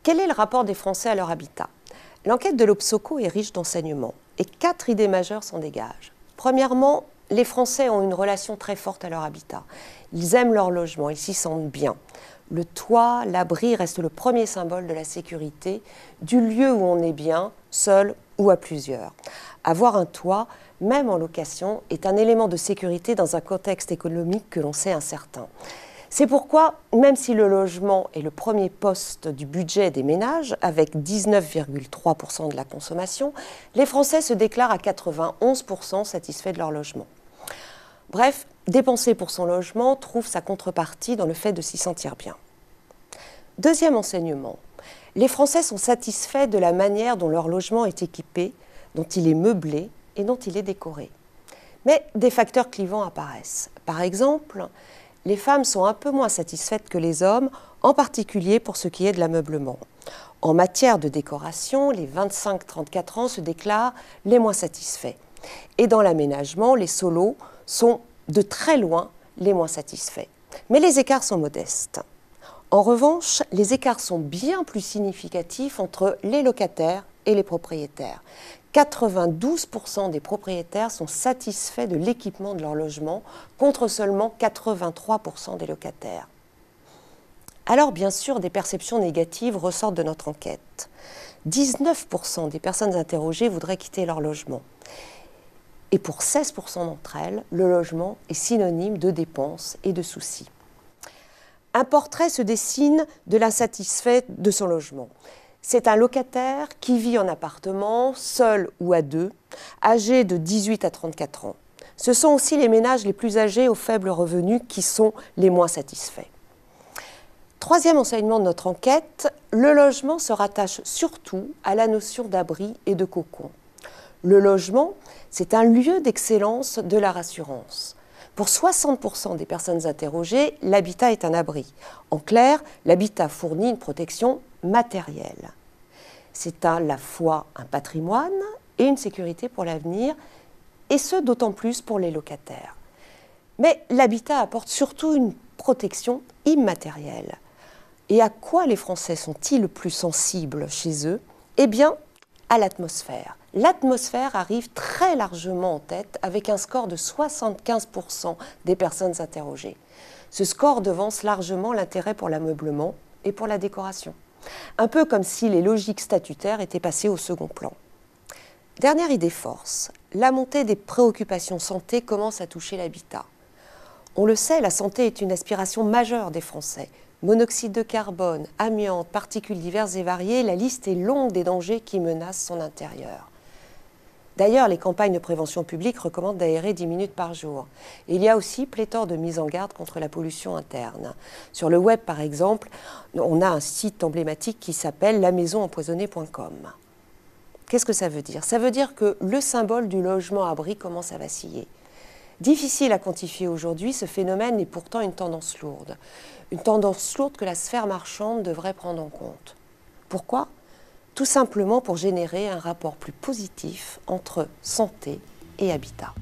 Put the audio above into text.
Quel est le rapport des Français à leur habitat? L'enquête de l'Obsoco est riche d'enseignements et 4 idées majeures s'en dégagent. Premièrement, les Français ont une relation très forte à leur habitat. Ils aiment leur logement, ils s'y sentent bien. Le toit, l'abri reste le premier symbole de la sécurité, du lieu où on est bien, seul ou à plusieurs. Avoir un toit, même en location, est un élément de sécurité dans un contexte économique que l'on sait incertain. C'est pourquoi, même si le logement est le premier poste du budget des ménages, avec 19,3% de la consommation, les Français se déclarent à 91% satisfaits de leur logement. Bref, dépenser pour son logement trouve sa contrepartie dans le fait de s'y sentir bien. Deuxième enseignement, les Français sont satisfaits de la manière dont leur logement est équipé, dont il est meublé et dont il est décoré. Mais des facteurs clivants apparaissent. Par exemple, les femmes sont un peu moins satisfaites que les hommes, en particulier pour ce qui est de l'ameublement. En matière de décoration, les 25-34 ans se déclarent les moins satisfaits. Et dans l'aménagement, les solos sont de très loin les moins satisfaits. Mais les écarts sont modestes. En revanche, les écarts sont bien plus significatifs entre les locataires et les propriétaires. 92% des propriétaires sont satisfaits de l'équipement de leur logement, contre seulement 83% des locataires. Alors, bien sûr, des perceptions négatives ressortent de notre enquête. 19% des personnes interrogées voudraient quitter leur logement. Et pour 16% d'entre elles, le logement est synonyme de dépenses et de soucis. Un portrait se dessine de l'insatisfait de son logement. C'est un locataire qui vit en appartement, seul ou à deux, âgé de 18 à 34 ans. Ce sont aussi les ménages les plus âgés aux faibles revenus qui sont les moins satisfaits. Troisième enseignement de notre enquête, le logement se rattache surtout à la notion d'abri et de cocon. Le logement, c'est un lieu d'excellence de la rassurance. Pour 60% des personnes interrogées, l'habitat est un abri. En clair, l'habitat fournit une protection matérielle. C'est à la fois un patrimoine et une sécurité pour l'avenir, et ce d'autant plus pour les locataires. Mais l'habitat apporte surtout une protection immatérielle. Et à quoi les Français sont-ils le plus sensibles chez eux? Eh bien, à l'atmosphère. L'atmosphère arrive très largement en tête avec un score de 75% des personnes interrogées. Ce score devance largement l'intérêt pour l'ameublement et pour la décoration. Un peu comme si les logiques statutaires étaient passées au second plan. Dernière idée force, la montée des préoccupations santé commence à toucher l'habitat. On le sait, la santé est une aspiration majeure des Français. Monoxyde de carbone, amiante, particules diverses et variées, la liste est longue des dangers qui menacent son intérieur. D'ailleurs, les campagnes de prévention publique recommandent d'aérer 10 minutes par jour. Et il y a aussi pléthore de mises en garde contre la pollution interne. Sur le web, par exemple, on a un site emblématique qui s'appelle lamaisоnempoisonnée.com. Qu'est-ce que ça veut dire? Ça veut dire que le symbole du logement abri commence à vaciller. Difficile à quantifier aujourd'hui, ce phénomène est pourtant une tendance lourde. Une tendance lourde que la sphère marchande devrait prendre en compte. Pourquoi? Tout simplement pour générer un rapport plus positif entre santé et habitat.